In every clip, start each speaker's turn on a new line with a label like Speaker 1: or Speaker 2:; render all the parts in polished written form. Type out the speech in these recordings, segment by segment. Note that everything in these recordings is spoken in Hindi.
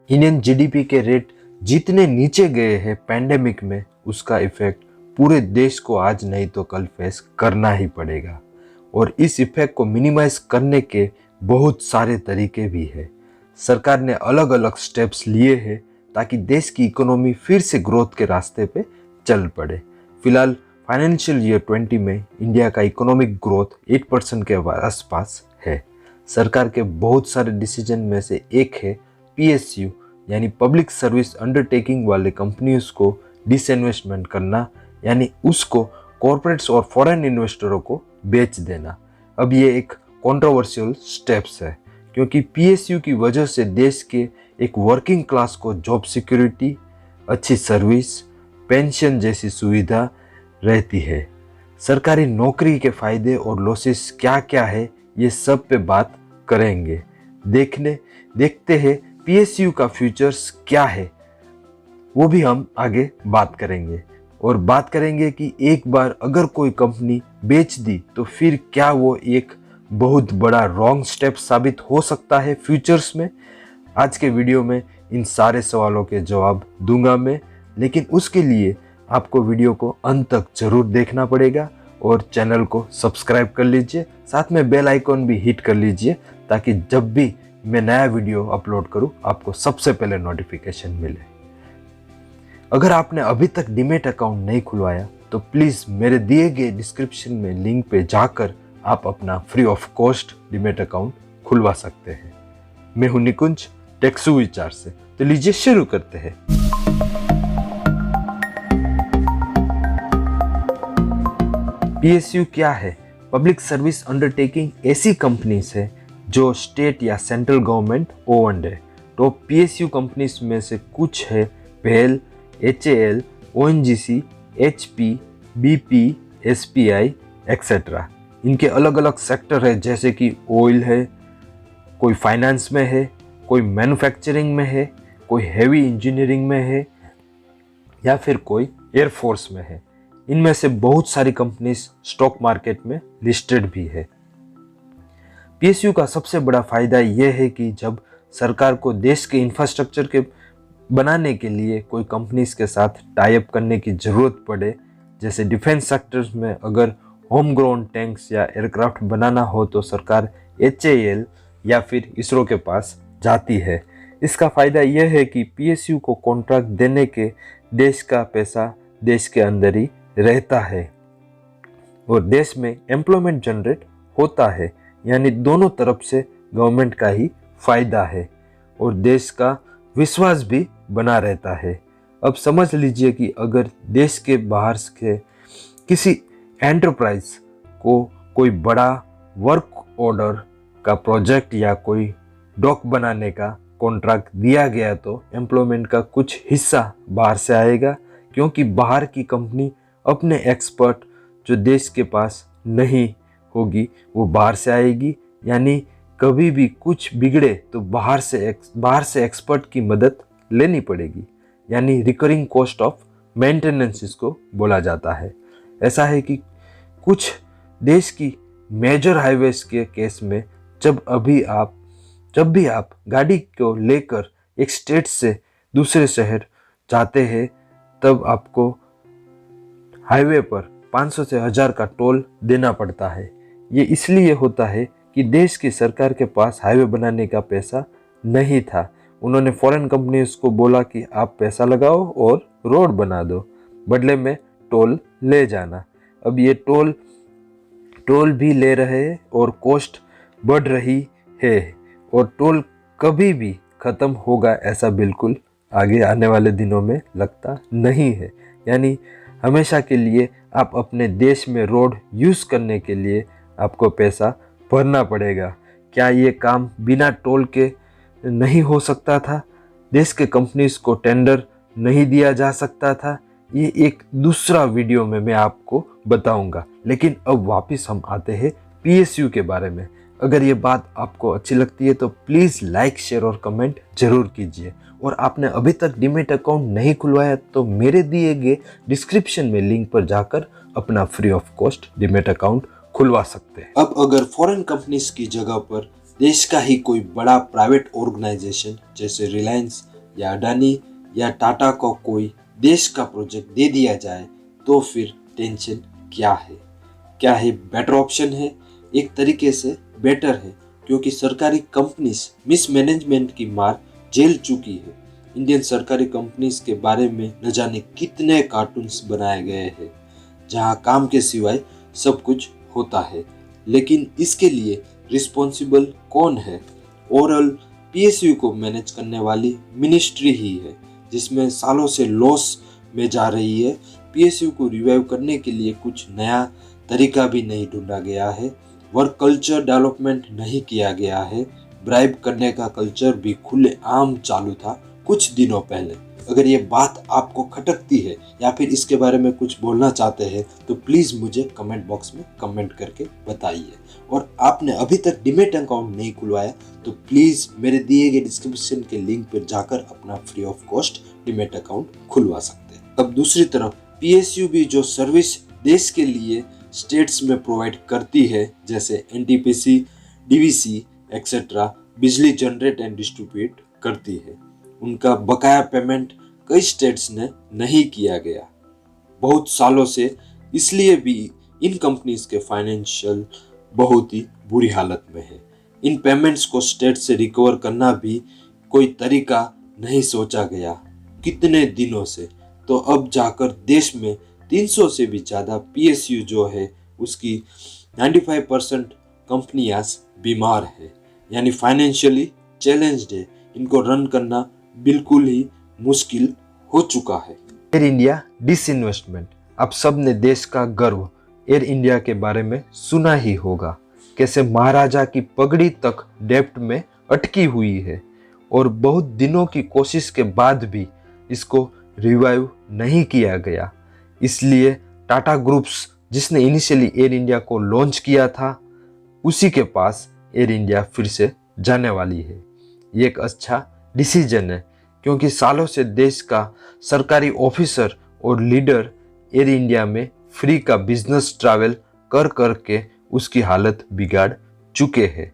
Speaker 1: इंडियन जीडीपी के रेट जितने नीचे गए हैं पैंडेमिक में, उसका इफेक्ट पूरे देश को आज नहीं तो कल फेस करना ही पड़ेगा। और इस इफेक्ट को मिनिमाइज करने के बहुत सारे तरीके भी है। सरकार ने अलग अलग स्टेप्स लिए हैं ताकि देश की इकोनॉमी फिर से ग्रोथ के रास्ते पे चल पड़े। फिलहाल फाइनेंशियल ईयर 20 में इंडिया का इकोनॉमिक ग्रोथ 8% के आसपास है। सरकार के बहुत सारे डिसीजन में से एक है PSU यानी पब्लिक सर्विस अंडरटेकिंग वाले कंपनीज को डिसइन्वेस्टमेंट करना, यानी उसको कॉर्पोरेट्स और फॉरेन इन्वेस्टरों को बेच देना। अब ये एक कंट्रोवर्शियल स्टेप्स है क्योंकि PSU की वजह से देश के एक वर्किंग क्लास को जॉब सिक्योरिटी, अच्छी सर्विस, पेंशन जैसी सुविधा रहती है। सरकारी नौकरी के फायदे और लॉसेस क्या क्या है ये सब पे बात करेंगे। देखते हैं PSU का फ्यूचर्स क्या है, वो भी हम आगे बात करेंगे। और बात करेंगे कि एक बार अगर कोई कंपनी बेच दी तो फिर क्या वो एक बहुत बड़ा रॉन्ग स्टेप साबित हो सकता है फ्यूचर्स में। आज के वीडियो में इन सारे सवालों के जवाब दूंगा मैं, लेकिन उसके लिए आपको वीडियो को अंत तक जरूर देखना पड़ेगा और चैनल को सब्सक्राइब कर लीजिए, साथ में बेल आइकॉन भी हिट कर लीजिए ताकि जब भी मैं नया वीडियो अपलोड करूं आपको सबसे पहले नोटिफिकेशन मिले। अगर आपने अभी तक डीमैट अकाउंट नहीं खुलवाया तो प्लीज़ मेरे दिए गए डिस्क्रिप्शन में लिंक पे जाकर आप अपना free of cost demat account खुलवा सकते हैं। मैं हूं निकुंज टेक्सू विचार से, तो लीजिए शुरू करते हैं। PSU क्या है? पब्लिक सर्विस अंडरटेकिंग ऐसी कंपनीज है जो स्टेट या सेंट्रल गवर्नमेंट ओन्ड है। तो PSU कंपनीज में से कुछ है BHEL, HAL, ONGC, HP, BP, SPI etcetera. इनके अलग अलग सेक्टर है, जैसे कि ऑयल है, कोई फाइनेंस में है, कोई मैन्युफैक्चरिंग में है, कोई हैवी इंजीनियरिंग में है या फिर कोई एयरफोर्स में है। इनमें से बहुत सारी कंपनीज स्टॉक मार्केट में लिस्टेड भी है। PSU का सबसे बड़ा फायदा यह है कि जब सरकार को देश के इंफ्रास्ट्रक्चर के बनाने के लिए कोई कंपनीज के साथ टाई अप करने की ज़रूरत पड़े, जैसे डिफेंस सेक्टर्स में अगर होम ग्रोन टैंक्स या एयरक्राफ्ट बनाना हो तो सरकार HAL या फिर इसरो के पास जाती है। इसका फ़ायदा यह है कि PSU को कॉन्ट्रैक्ट देने के देश का पैसा देश के अंदर ही रहता है और देश में एम्प्लॉयमेंट जनरेट होता है, यानी दोनों तरफ से गवर्नमेंट का ही फायदा है और देश का विश्वास भी बना रहता है। अब समझ लीजिए कि अगर देश के बाहर के किसी एंटरप्राइज को कोई बड़ा वर्क ऑर्डर का प्रोजेक्ट या कोई डॉक बनाने का कॉन्ट्रैक्ट दिया गया तो एम्प्लॉयमेंट का कुछ हिस्सा बाहर से आएगा, क्योंकि बाहर की कंपनी अपने एक्सपर्ट जो देश के पास नहीं होगी वो बाहर से आएगी, यानी कभी भी कुछ बिगड़े तो बाहर से एक्सपर्ट की मदद लेनी पड़ेगी, यानी रिकरिंग कॉस्ट ऑफ मेंटेनेंस इसको बोला जाता है। ऐसा है कि कुछ देश की मेजर हाईवेज के केस में जब भी आप गाड़ी को लेकर एक स्टेट से दूसरे शहर जाते हैं तब आपको हाईवे पर 500 से 1000 का टोल देना पड़ता है। ये इसलिए होता है कि देश की सरकार के पास हाईवे बनाने का पैसा नहीं था। उन्होंने फॉरेन कंपनीज को बोला कि आप पैसा लगाओ और रोड बना दो, बदले में टोल ले जाना। अब ये टोल भी ले रहे हैं और कॉस्ट बढ़ रही है और टोल कभी भी ख़त्म होगा ऐसा बिल्कुल आगे आने वाले दिनों में लगता नहीं है। यानी हमेशा के लिए आप अपने देश में रोड यूज़ करने के लिए आपको पैसा भरना पड़ेगा। क्या ये काम बिना टोल के नहीं हो सकता था? देश के कंपनीज को टेंडर नहीं दिया जा सकता था? ये एक दूसरा वीडियो में मैं आपको बताऊंगा। लेकिन अब वापस हम आते हैं PSU के बारे में। अगर ये बात आपको अच्छी लगती है तो प्लीज़ लाइक, शेयर और कमेंट जरूर कीजिए। और आपने अभी तक डीमैट अकाउंट नहीं खुलवाया तो मेरे दिए गए डिस्क्रिप्शन में लिंक पर जाकर अपना free of cost demat account खुलवा सकते हैं। अब अगर फॉरेन कंपनीज की जगह पर देश का ही कोई बड़ा प्राइवेट ऑर्गेनाइजेशन जैसे रिलायंस
Speaker 2: या अडानी या टाटा को कोई देश का प्रोजेक्ट दे दिया जाए तो फिर टेंशन क्या है? क्या है बेटर ऑप्शन है? एक तरीके से बेटर है, क्योंकि सरकारी कंपनीज मिसमैनेजमेंट की मार झेल चुकी है। इंडियन सरकारी कंपनीज के बारे में न जाने कितने कार्टून्स बनाए गए हैं जहां काम के सिवाय सब कुछ होता है, लेकिन इसके लिए रिस्पॉन्सिबल कौन है? ओवरऑल पीएसयू को मैनेज करने वाली मिनिस्ट्री ही है, जिसमें सालों से लॉस में जा रही है। पीएसयू को रिवाइव करने के लिए कुछ नया तरीका भी नहीं ढूंढा गया है, वर्क कल्चर डेवलपमेंट नहीं किया गया है, ब्राइब करने का कल्चर भी खुलेआम चालू था कुछ दिनों पहले। अगर ये बात आपको खटकती है या फिर इसके बारे में कुछ बोलना चाहते हैं तो प्लीज़ मुझे कमेंट बॉक्स में कमेंट करके बताइए। और आपने अभी तक डीमैट अकाउंट नहीं खुलवाया तो प्लीज़ मेरे दिए गए डिस्क्रिप्शन के लिंक पर जाकर अपना free of cost demat account खुलवा सकते हैं। अब दूसरी तरफ पीएसयू भी जो सर्विस देश के लिए स्टेट्स में प्रोवाइड करती है, जैसे एनटीपीसी, डीवीसी एक्सेट्रा, बिजली जनरेट एंड डिस्ट्रीब्यूट करती है, उनका बकाया पेमेंट कई स्टेट्स ने नहीं किया गया बहुत सालों से। इसलिए भी इन कंपनीज के फाइनेंशियल बहुत ही बुरी हालत में है। इन पेमेंट्स को स्टेट से रिकवर करना भी कोई तरीका नहीं सोचा गया कितने दिनों से। तो अब जाकर देश में 300 से भी ज़्यादा पीएसयू जो है उसकी 95% कंपनियां बीमार है, यानी फाइनेंशियली चैलेंज्ड है। इनको रन करना बिल्कुल ही मुश्किल हो चुका है।
Speaker 1: Air India disinvestment. आप सब ने देश का गर्व एयर इंडिया के बारे में सुना ही होगा, कैसे महाराजा की पगड़ी तक डेप्ट में अटकी हुई है और बहुत दिनों की कोशिश के बाद भी इसको रिवाइव नहीं किया गया। इसलिए टाटा ग्रुप्स, जिसने इनिशियली एयर इंडिया को लॉन्च किया था, उसी के पास एयर इंडिया फिर से जाने वाली है। ये एक अच्छा डिसीजन है, क्योंकि सालों से देश का सरकारी ऑफिसर और लीडर एयर इंडिया में फ्री का बिजनेस ट्रैवल कर कर के उसकी हालत बिगाड़ चुके हैं।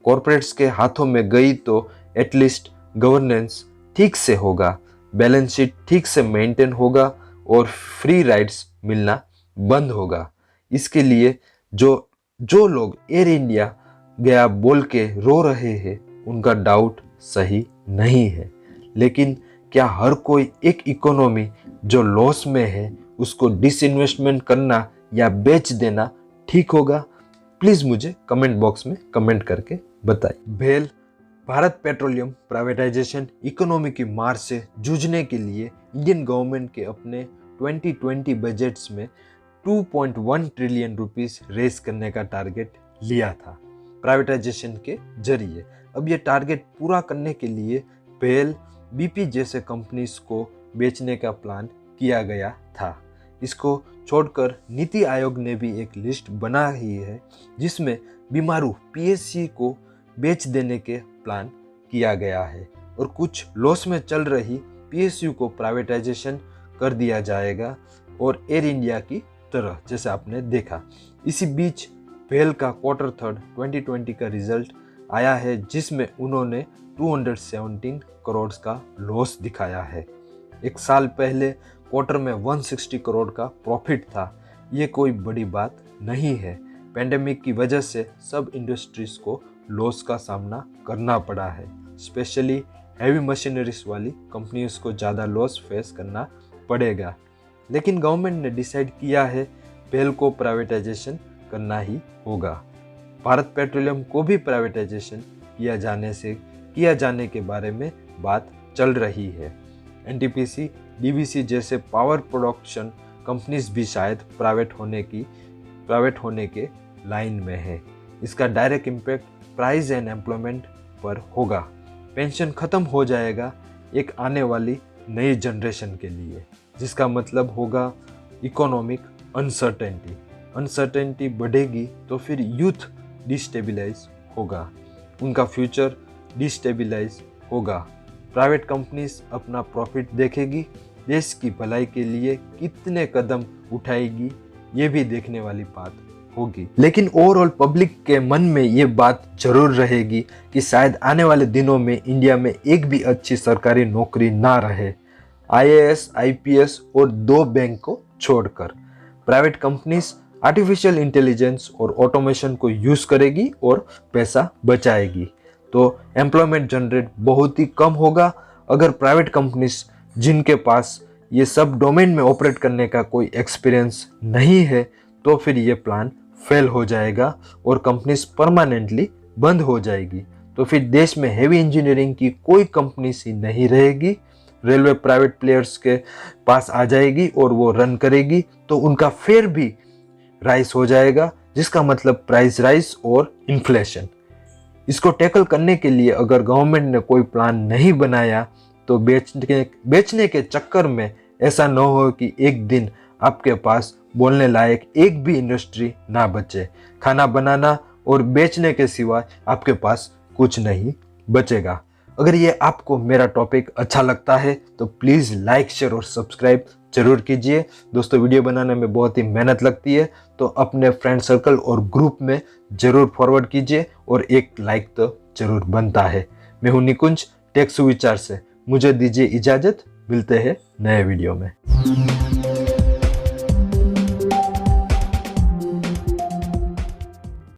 Speaker 1: कॉरपोरेट्स के हाथों में गई तो एटलीस्ट गवर्नेंस ठीक से होगा, बैलेंस शीट ठीक से मेंटेन होगा और फ्री राइड्स मिलना बंद होगा। इसके लिए जो लोग एयर इंडिया गया बोल के रो रहे हैं, उनका डाउट सही नहीं है। लेकिन क्या हर कोई एक इकोनॉमी जो लॉस में है उसको डिसइन्वेस्टमेंट करना या बेच देना ठीक होगा? प्लीज़ मुझे कमेंट बॉक्स में कमेंट करके बताइए। भेल भारत पेट्रोलियम प्राइवेटाइजेशन इकोनॉमी की मार से जूझने के लिए इंडियन गवर्नमेंट के अपने 2020 बजट्स में 2.1 ट्रिलियन रुपीस रेज करने का टारगेट लिया था प्राइवेटाइजेशन के जरिए। अब ये टारगेट पूरा करने के लिए भेल, बीपी जैसे कंपनीज को बेचने का प्लान किया गया था। इसको छोड़कर नीति आयोग ने भी एक लिस्ट बना ही है, जिसमें बीमारू पीएससी को बेच देने के प्लान किया गया है और कुछ लॉस में चल रही पीएसयू को प्राइवेटाइजेशन कर दिया जाएगा और एयर इंडिया की तरह, जैसे आपने देखा। इसी बीच भेल का Q3 2020 का रिजल्ट आया है, जिसमें उन्होंने 217 करोड़ का लॉस दिखाया है। एक साल पहले क्वार्टर में 160 करोड़ का प्रॉफिट था। ये कोई बड़ी बात नहीं है। पेंडेमिक की वजह से सब इंडस्ट्रीज को लॉस का सामना करना पड़ा है। स्पेशली हैवी मशीनरीज वाली कंपनीज को ज़्यादा लॉस फेस करना पड़ेगा। लेकिन गवर्नमेंट ने डिसाइड किया है भेल को प्राइवेटाइजेशन करना ही होगा। भारत पेट्रोलियम को भी प्राइवेटाइजेशन किया जाने के बारे में बात चल रही है। एनटीपीसी, डीवीसी जैसे पावर प्रोडक्शन कंपनीज भी शायद प्राइवेट होने के लाइन में है। इसका direct impact price and employment पर होगा। पेंशन खत्म हो जाएगा एक आने वाली नई जनरेशन के लिए, जिसका मतलब होगा इकोनॉमिक अनसर्टेनिटी बढ़ेगी तो फिर यूथ डिस्टेबलाइज होगा, उनका फ्यूचर डिस्टेबलाइज होगा। प्राइवेट कंपनीज अपना प्रॉफिट देखेगी, देश की भलाई के लिए कितने कदम उठाएगी, ये भी देखने वाली बात होगी। लेकिन ओवरऑल पब्लिक के मन में ये बात जरूर रहेगी कि शायद आने वाले दिनों में इंडिया में एक भी अच्छी सरकारी नौकरी ना रहे, IAS, IPS और 2 बैंक को छोड़कर। प्राइवेट कंपनीज आर्टिफिशियल इंटेलिजेंस और ऑटोमेशन को यूज करेगी और पैसा बचाएगी, तो एम्प्लॉयमेंट जनरेट बहुत ही कम होगा। अगर प्राइवेट कंपनीज जिनके पास ये सब डोमेन में ऑपरेट करने का कोई एक्सपीरियंस नहीं है, तो फिर ये प्लान फेल हो जाएगा और कंपनीज परमानेंटली बंद हो जाएगी। तो फिर देश में हेवी इंजीनियरिंग की कोई कंपनीज ही नहीं रहेगी। रेलवे प्राइवेट प्लेयर्स के पास आ जाएगी और वो रन करेगी, तो उनका फेयर भी राइस हो जाएगा, जिसका मतलब प्राइस राइस और इन्फ्लेशन। इसको टैकल करने के लिए अगर गवर्नमेंट ने कोई प्लान नहीं बनाया, तो बेचने के चक्कर में ऐसा न हो कि एक दिन आपके पास बोलने लायक एक भी इंडस्ट्री ना बचे। खाना बनाना और बेचने के सिवा आपके पास कुछ नहीं बचेगा। अगर ये आपको मेरा टॉपिक अच्छा लगता है तो प्लीज़ लाइक, शेयर और सब्सक्राइब जरूर कीजिए। दोस्तों, वीडियो बनाने में बहुत ही मेहनत लगती है, तो अपने फ्रेंड सर्कल और ग्रुप में जरूर फॉरवर्ड कीजिए और एक लाइक तो जरूर बनता है। मैं हूं निकुंज, टेक सुविचार से। मुझे दीजिए इजाजत, मिलते हैं नए वीडियो में।